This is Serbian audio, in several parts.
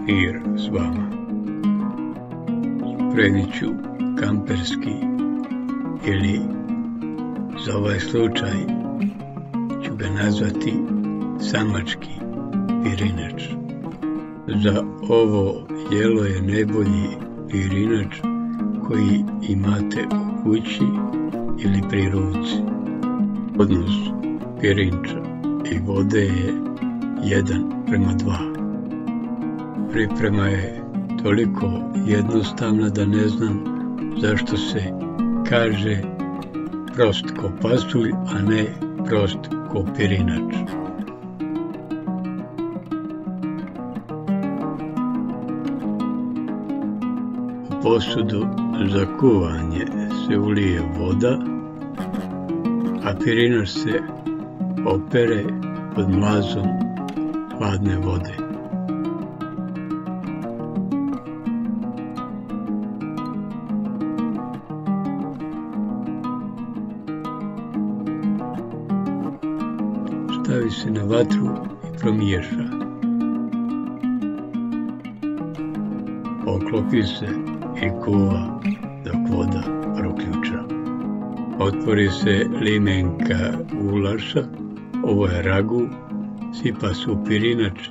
Mir s vama. Spremit ću kamperski ili za ovaj slučaj ću ga nazvati samački pirinač. Za ovo jelo je najbolji pirinač koji imate u kući ili pri ruci. Odnos pirinča i vode je 1:2. Priprema je toliko jednostavna da ne znam zašto se kaže prost ko pasulj, a ne prost ko pirinač. U posudu za kuvanje se ulije voda, a pirinač se opere pod mlazom hladne vode. Stavi se na vatru i promiješa. Oklopi se i kuva dok voda proključa. Otvori se limenka gulaša, ovo je ragu, sipa se u pirinač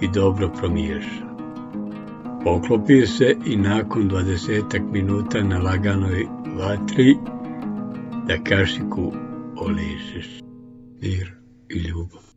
i dobro promiješa. Oklopi se i nakon 20 minuta na laganoj vatri da kašiku oližeš. Mir i ljubav.